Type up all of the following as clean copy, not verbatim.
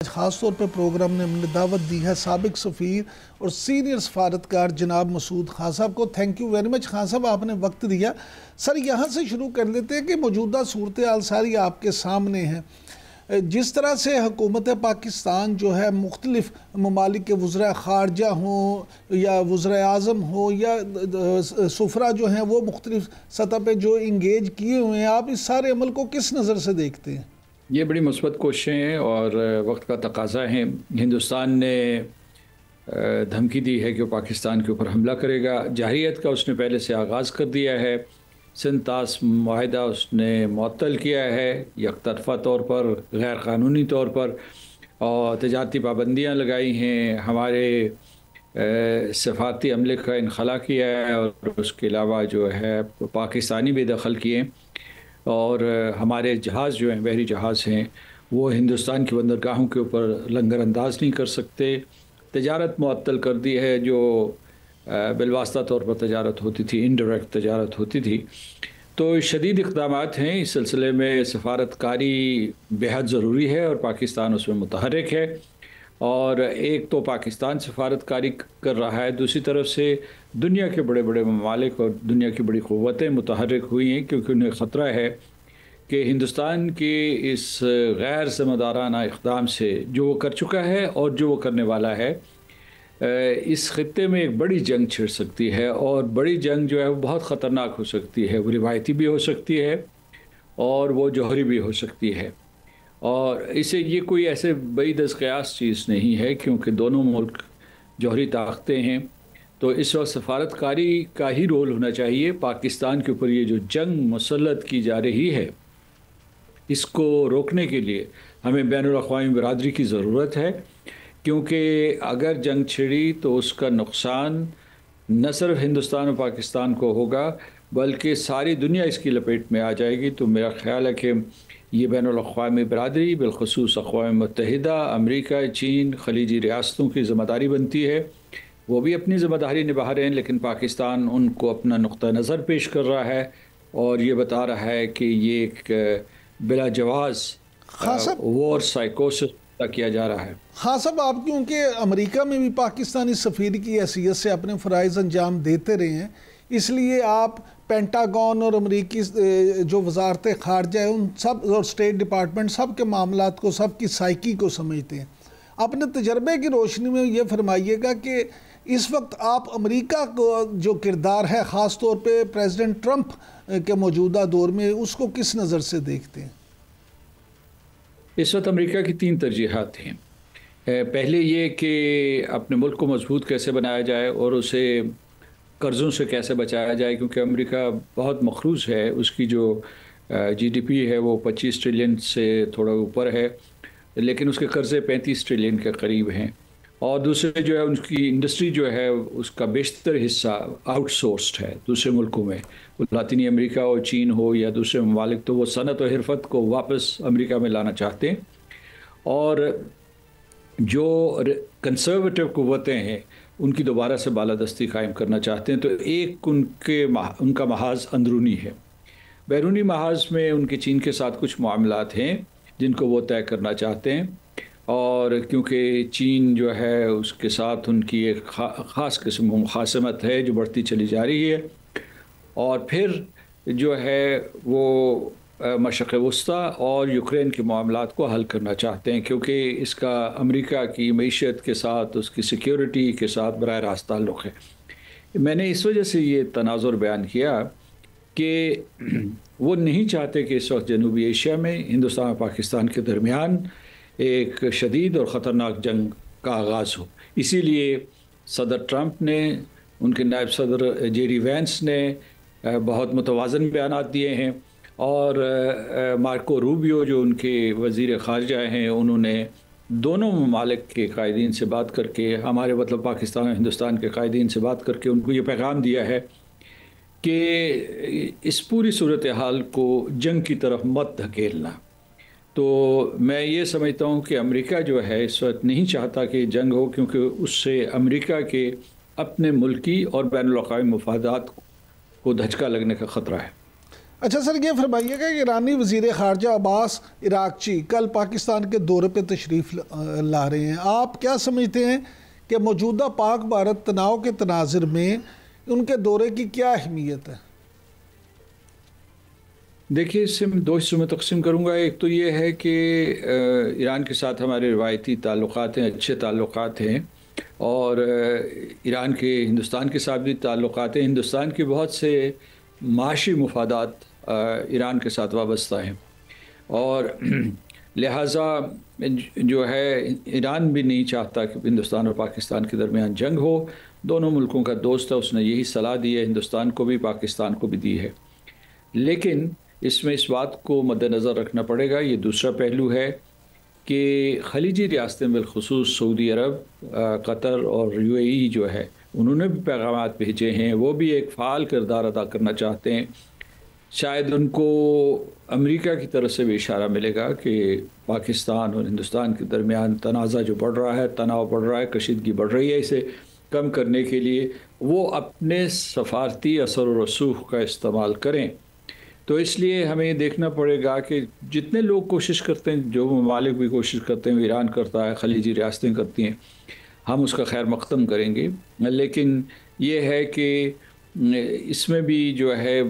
خاص طور پر پروگرام نے ہم نے دعوت دی ہے سابق سفیر اور سینئر سفارتکار جناب مسعود خان صاحب کو۔ Thank you very much Khan صاحب، آپ نے وقت دیا۔ سر یہاں سے شروع کر لیتے ہیں کہ موجودہ صورتحال ساری آپ کے سامنے ہیں۔ جس طرح سے حکومت پاکستان جو ہے مختلف ممالک کے وزراء خارجہ ہوں یا وزراء اعظم ہوں یا سفراء جو ہیں وہ مختلف سطح پہ جو انگیج کیے ہوئے ہیں، آپ اس سارے عمل کو کس نظر سے دیکھتے ہیں؟ یہ بڑی مثبت کوششیں ہیں اور وقت کا تقاضا ہے۔ ہندوستان نے دھمکی دی ہے کہ پاکستان کے اوپر حملہ کرے گا۔ جارحیت کا اس نے پہلے سے آغاز کر دیا ہے۔ سنتاس معاہدہ اس نے معطل کیا ہے یک طرفہ طور پر، غیر قانونی طور پر، اور تجارتی پابندیاں لگائی ہیں، ہمارے سفارتی عملے کا انخلا کیا ہے، اور اس کے علاوہ جو ہے پاکستانی بھی دخل کیے، اور ہمارے جہاز جو ہیں بحری جہاز ہیں وہ ہندوستان کی بندرگاہوں کے اوپر لنگر انداز نہیں کر سکتے۔ تجارت معطل کر دی ہے، جو بالواسطہ طور پر تجارت ہوتی تھی، انڈائریکٹ تجارت ہوتی تھی۔ تو شدید اقدامات ہیں اس سلسلے میں۔ سفارتکاری بہت ضروری ہے اور پاکستان اس میں متحرک ہے، اور ایک تو پاکستان سفارتکاری کر رہا ہے، دوسری طرف سے دنیا کے بڑے بڑے ممالک اور دنیا کی بڑی قوتیں متحرک ہوئی ہیں، کیونکہ انہیں خطرہ ہے کہ ہندوستان کے اس غیر ذمہ دارانہ اقدام سے جو وہ کر چکا ہے اور جو وہ کرنے والا ہے، اس خطے میں ایک بڑی جنگ چھڑ سکتی ہے، اور بڑی جنگ جو ہے وہ بہت خطرناک ہو سکتی ہے۔ وہ روایتی بھی ہو سکتی ہے اور وہ جوہری بھی ہو سکتی ہے، اور اسے یہ کوئی ایسے بعید از قیاس چیز نہیں ہے، کیونکہ دونوں ملک جوہری طاقتیں ہیں۔ تو اس وقت سفارتکاری کا ہی رول ہونا چاہیے۔ پاکستان کے اوپر یہ جو جنگ مسلط کی جا رہی ہے، اس کو روکنے کے لیے ہمیں بین الاقوامی برادری کی ضرورت ہے، کیونکہ اگر جنگ چھڑی تو اس کا نقصان نہ صرف ہندوستان اور پاکستان کو ہوگا بلکہ ساری دنیا اس کی لپیٹ میں آ جائے گی۔ تو میرا خیال ہے کہ یہ بین الاقوامی برادری، بالخصوص اقوام متحدہ، امریکہ، چین، خلیجی ریاستوں کی ذمہ داری بنتی ہے۔ وہ بھی اپنی ذمہ داری نبھا رہے ہیں، لیکن پاکستان ان کو اپنا نقطہ نظر پیش کر رہا ہے اور یہ بتا رہا ہے کہ یہ ایک بلا جواز وار سائیکوسس کیا جا رہا ہے۔ خان صاحب، آپ کیونکہ امریکہ میں بھی پاکستانی سفیر کی حیثیت سے اپنے فرائض انجام دیتے رہے ہیں، اس لیے آپ پینٹاگون اور امریکی جو وزارت خارجہ ہے ان سب اور اسٹیٹ ڈپارٹمنٹ سب کے معاملات کو، سب کی سائیکی کو سمجھتے ہیں۔ اپنے تجربے کی روشنی میں یہ فرمائیے گا کہ اس وقت آپ امریکہ کو جو کردار ہے، خاص طور پہ پریزیڈنٹ ٹرمپ کے موجودہ دور میں، اس کو کس نظر سے دیکھتے ہیں؟ اس وقت امریکہ کی 3 ترجیحات ہیں۔ پہلے یہ کہ اپنے ملک کو مضبوط کیسے بنایا جائے اور اسے قرضوں سے کیسے بچایا جائے، کیونکہ امریکہ بہت مقروض ہے۔ اس کی جو جی ڈی پی ہے وہ 25 ٹریلین سے تھوڑا اوپر ہے، لیکن اس کے قرضے 35 ٹریلین کے قریب ہیں، اور دوسرے جو ہے ان کی انڈسٹری جو ہے اس کا بیشتر حصہ آؤٹ سورسڈ ہے دوسرے ملکوں میں، لاطینی امریکہ ہو، چین ہو یا دوسرے ممالک۔ تو وہ صنعت و حرفت کو واپس امریکہ میں لانا چاہتے ہیں، اور جو کنسرویٹو قوتیں ہیں ان کی دوبارہ سے بالادستی قائم کرنا چاہتے ہیں۔ تو ایک ان کا محاذ اندرونی ہے۔ بیرونی محاذ میں ان کے چین کے ساتھ کچھ معاملات ہیں جن کو وہ طے کرنا چاہتے ہیں، اور کیونکہ چین جو ہے اس کے ساتھ ان کی ایک خاص قسم کی مخاصمت ہے جو بڑھتی چلی جا رہی ہے، اور پھر جو ہے وہ مشرق وسطیٰ اور یوکرین کے معاملات کو حل کرنا چاہتے ہیں، کیونکہ اس کا امریکہ کی معیشت کے ساتھ، اس کی سیکیورٹی کے ساتھ براہ راست تعلق ہے۔ میں نے اس وجہ سے یہ تناظر بیان کیا کہ وہ نہیں چاہتے کہ اس وقت جنوبی ایشیا میں ہندوستان اور پاکستان کے درمیان ایک شدید اور خطرناک جنگ کا آغاز ہو۔ اسی لیے صدر ٹرمپ نے، ان کے نائب صدر جے ڈی وینس نے بہت متوازن بیانات دیے ہیں، اور مارکو روبیو جو ان کے وزیر خارجہ ہیں، انہوں نے دونوں ممالک کے قائدین سے بات کر کے، ہمارے مطلب پاکستان اور ہندوستان کے قائدین سے بات کر کے ان کو یہ پیغام دیا ہے کہ اس پوری صورتحال کو جنگ کی طرف مت دھکیلنا۔ تو میں یہ سمجھتا ہوں کہ امریکہ جو ہے اس وقت نہیں چاہتا کہ جنگ ہو، کیونکہ اس سے امریکہ کے اپنے ملکی اور بین الاقوامی مفادات کو دھچکا لگنے کا خطرہ ہے۔ اچھا سر، یہ فرمائیے گا کہ ایرانی وزیر خارجہ عباس عراقچی کل پاکستان کے دورے پہ تشریف لا رہے ہیں، آپ کیا سمجھتے ہیں کہ موجودہ پاک بھارت تناؤ کے تناظر میں ان کے دورے کی کیا اہمیت ہے؟ دیکھیے، اس سے میں دو حصوں میں تقسیم کروں گا۔ ایک تو یہ ہے کہ ایران کے ساتھ ہمارے روایتی تعلقات ہیں، اچھے تعلقات ہیں، اور ایران کے ہندوستان کے ساتھ بھی تعلقات ہیں۔ ہندوستان کے بہت سے معاشی مفادات ایران کے ساتھ وابستہ ہیں، اور لہٰذا جو ہے ایران بھی نہیں چاہتا کہ ہندوستان اور پاکستان کے درمیان جنگ ہو۔ دونوں ملکوں کا دوست ہے، اس نے یہی صلاح دی ہے، ہندوستان کو بھی پاکستان کو بھی دی ہے۔ لیکن اس میں اس بات کو مد نظر رکھنا پڑے گا، یہ دوسرا پہلو ہے کہ خلیجی ریاستیں بالخصوص سعودی عرب، قطر اور UAE جو ہے، انہوں نے بھی پیغامات بھیجے ہیں، وہ بھی ایک فعال کردار ادا کرنا چاہتے ہیں۔ شاید ان کو امریکہ کی طرف سے بھی اشارہ ملے گا کہ پاکستان اور ہندوستان کے درمیان تنازع جو بڑھ رہا ہے، تناؤ بڑھ رہا ہے، کشیدگی بڑھ رہی ہے، اسے کم کرنے کے لیے وہ اپنے سفارتی اثر و رسوخ کا استعمال کریں۔ تو اس لیے ہمیں یہ دیکھنا پڑے گا کہ جتنے لوگ کوشش کرتے ہیں، جو ممالک بھی کوشش کرتے ہیں، ایران کرتا ہے، خلیجی ریاستیں کرتی ہیں، ہم اس کا خیر مقدم کریں گے، لیکن یہ ہے کہ اس میں بھی جو ہے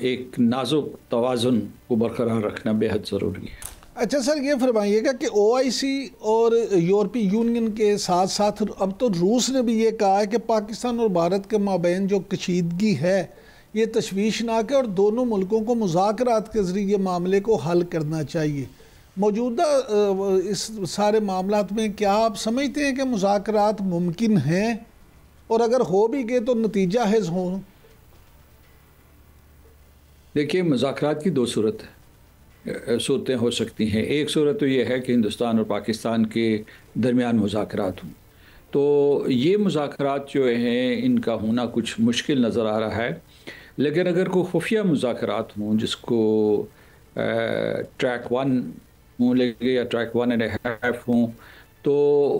ایک نازک توازن کو برقرار رکھنا بے حد ضروری ہے۔ اچھا سر، یہ فرمائیے گا کہ OIC اور یورپی یونین کے ساتھ ساتھ اب تو روس نے بھی یہ کہا ہے کہ پاکستان اور بھارت کے مابین جو کشیدگی ہے یہ تشویشناک ہے اور دونوں ملکوں کو مذاکرات کے ذریعے معاملے کو حل کرنا چاہیے۔ موجودہ اس سارے معاملات میں کیا آپ سمجھتے ہیں کہ مذاکرات ممکن ہیں، اور اگر ہو بھی گئے تو نتیجہ حیز ہوں؟ دیکھیے، مذاکرات کی دو صورتیں ہو سکتی ہیں۔ ایک صورت تو یہ ہے کہ ہندوستان اور پاکستان کے درمیان مذاکرات ہوں، تو یہ مذاکرات جو ہیں ان کا ہونا کچھ مشکل نظر آ رہا ہے۔ لیکن اگر کوئی خفیہ مذاکرات ہوں، جس کو ٹریک 1 ہوں لگے یا ٹریک 1.5 ہوں، تو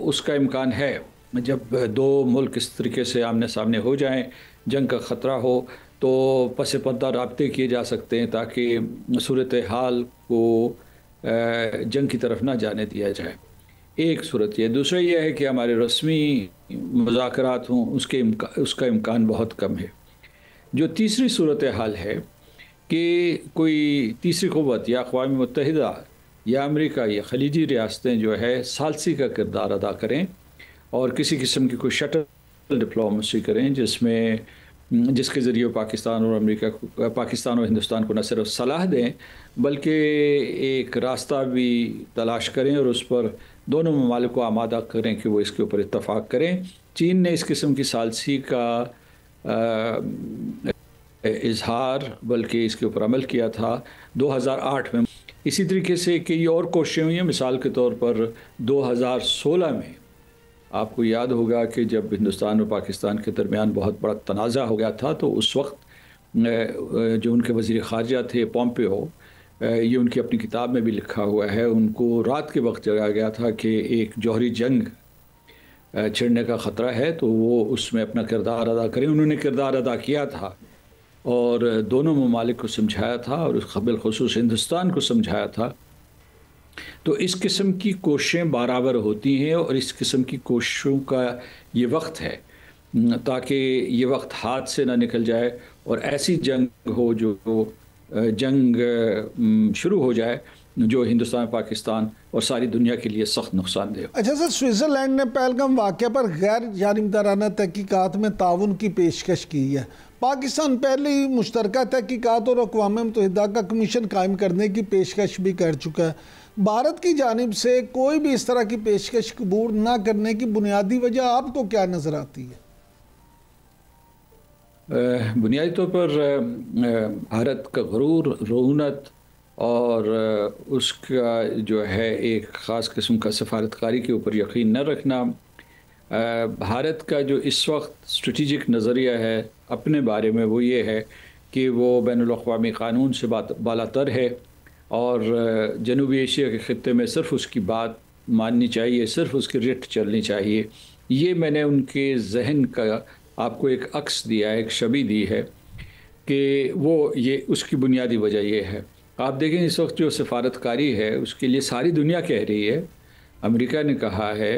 اس کا امکان ہے۔ جب دو ملک اس طریقے سے آمنے سامنے ہو جائیں، جنگ کا خطرہ ہو، تو پس پردہ رابطے کیے جا سکتے ہیں تاکہ صورتحال کو جنگ کی طرف نہ جانے دیا جائے۔ ایک صورت یہ۔ دوسرا یہ ہے کہ ہمارے رسمی مذاکرات ہوں، اس کا امکان بہت کم ہے۔ جو تیسری صورتحال ہے کہ کوئی تیسری قوت یا اقوام متحدہ یا امریکہ یا خلیجی ریاستیں جو ہے ثالثی کا کردار ادا کریں اور کسی قسم کی کوئی شٹل ڈپلومیسی کریں، جس کے ذریعے پاکستان اور ہندوستان کو نہ صرف صلاح دیں بلکہ ایک راستہ بھی تلاش کریں اور اس پر دونوں ممالک کو آمادہ کریں کہ وہ اس کے اوپر اتفاق کریں۔ چین نے اس قسم کی ثالثی کا اظہار بلکہ اس کے اوپر عمل کیا تھا 2008 میں۔ اسی طریقے سے کئی اور کوششیں ہوئی ہیں۔ مثال کے طور پر 2016 میں آپ کو یاد ہوگا کہ جب ہندوستان اور پاکستان کے درمیان بہت بڑا تنازع ہو گیا تھا، تو اس وقت جو ان کے وزیر خارجہ تھے پومپیو، یہ ان کی اپنی کتاب میں بھی لکھا ہوا ہے، ان کو رات کے وقت جگایا گیا تھا کہ ایک جوہری جنگ چھڑنے کا خطرہ ہے، تو وہ اس میں اپنا کردار ادا کریں۔ انہوں نے کردار ادا کیا تھا اور دونوں ممالک کو سمجھایا تھا اور بالخصوص ہندوستان کو سمجھایا تھا۔ تو اس قسم کی کوششیں برابر ہوتی ہیں اور اس قسم کی کوششوں کا یہ وقت ہے تاکہ یہ وقت ہاتھ سے نہ نکل جائے اور ایسی جنگ ہو جو جنگ شروع ہو جائے جو ہندوستان، پاکستان اور ساری دنیا کے لیے سخت نقصان دہ ہو۔ اچھا سر، سوئٹزرلینڈ نے پہلگام واقعہ پر غیر جانبدارانہ تحقیقات میں تعاون کی پیشکش کی ہے۔ پاکستان پہلے ہی مشترکہ تحقیقات اور اقوام متحدہ کا کمیشن قائم کرنے کی پیشکش بھی کر چکا ہے۔ بھارت کی جانب سے کوئی بھی اس طرح کی پیشکش قبول نہ کرنے کی بنیادی وجہ آپ کو کیا نظر آتی ہے؟ بنیادی طور پر بھارت کا غرور، رعونت اور اس کا جو ہے ایک خاص قسم کا سفارتکاری کے اوپر یقین نہ رکھنا۔ بھارت کا جو اس وقت اسٹریٹجک نظریہ ہے اپنے بارے میں وہ یہ ہے کہ وہ بین الاقوامی قانون سے بالا تر ہے اور جنوبی ایشیا کے خطے میں صرف اس کی بات ماننی چاہیے، صرف اس کی رٹ چلنی چاہیے۔ یہ میں نے ان کے ذہن کا آپ کو ایک عکس دیا ہے، ایک شبیہ دی ہے۔ کہ وہ اس کی بنیادی وجہ یہ ہے. آپ دیکھیں اس وقت جو سفارتکاری ہے اس کے لیے ساری دنیا کہہ رہی ہے. امریکہ نے کہا ہے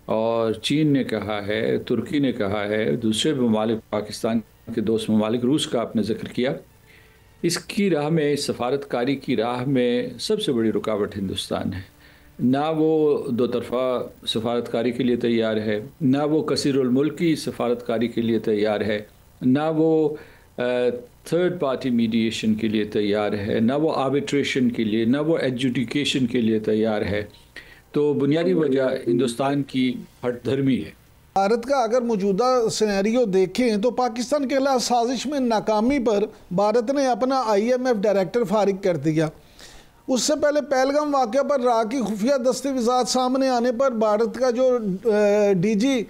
اور چین نے کہا ہے, ترکی نے کہا ہے, دوسرے ممالک, پاکستان کے دوست ممالک, روس کا آپ نے ذکر کیا. اس کی راہ میں, سفارتکاری کی راہ میں سب سے بڑی رکاوٹ ہندوستان ہے. نہ وہ دو طرفہ سفارتکاری کے لیے تیار ہے, نہ وہ کثیر الملکی سفارتکاری کے لیے تیار ہے, نہ وہ تھرڈ پارٹی میڈیشن کے لیے تیار ہے, نہ وہ آربیٹریشن کے لیے, نہ وہ ایڈجوڈیکیشن کے لیے تیار ہے. تو بنیادی وجہ ہندوستان کی ہٹ دھرمی ہے. بھارت کا اگر موجودہ سینیریو دیکھیں تو پاکستان کے خلاف سازش میں ناکامی پر بھارت نے اپنا IMF ڈائریکٹر فارغ کر دیا. اس سے پہلے پہلگام واقعہ پر را کی خفیہ دستاویزات سامنے آنے پر بھارت کا جو DG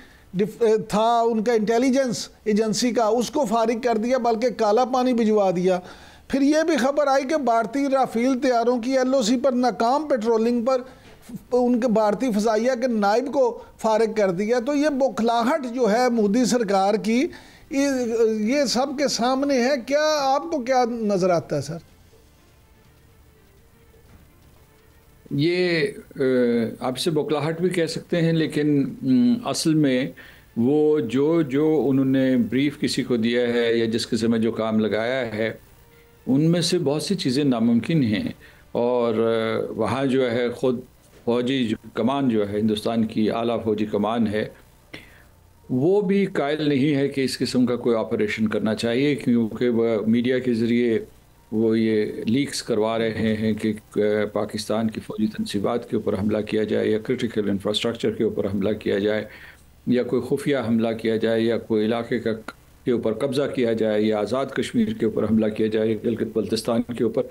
تھا ان کا انٹیلیجنس ایجنسی کا, اس کو فارغ کر دیا, بلکہ کالا پانی بھجوا دیا. پھر یہ بھی خبر آئی کہ بھارتی رافیل طیاروں کی LOC پر ناکام پیٹرولنگ پر ان کے بھارتی فضائیہ کے نائب کو فارغ کر دیا. تو یہ بوکھلاہٹ جو ہے مودی سرکار کی, یہ سب کے سامنے ہے. کیا آپ کو کیا نظر آتا ہے سر؟ یہ آپ اسے بوکھلاہٹ بھی کہہ سکتے ہیں, لیکن اصل میں وہ جو انہوں نے بریف کسی کو دیا ہے یا جس قسم میں جو کام لگایا ہے, ان میں سے بہت سی چیزیں ناممکن ہیں. اور وہاں جو ہے خود فوجی کمان جو ہے, ہندوستان کی اعلیٰ فوجی کمان ہے, وہ بھی قائل نہیں ہے کہ اس قسم کا کوئی آپریشن کرنا چاہیے, کیونکہ وہ میڈیا کے ذریعے وہ یہ لیکس کروا رہے ہیں کہ پاکستان کی فوجی تنصیبات کے اوپر حملہ کیا جائے, یا کرٹیکل انفراسٹرکچر کے اوپر حملہ کیا جائے, یا کوئی خفیہ حملہ کیا جائے, یا کوئی علاقے کے اوپر قبضہ کیا جائے, یا آزاد کشمیر کے اوپر حملہ کیا جائے, گلگت بلتستان کے اوپر.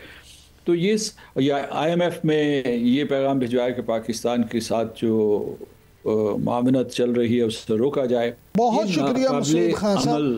تو یہ یا IMF میں یہ پیغام بھجوایا کہ پاکستان کے ساتھ جو معاونت چل رہی ہے اس سے روکا جائے. بہت شکریہ مسعود خان صاحب.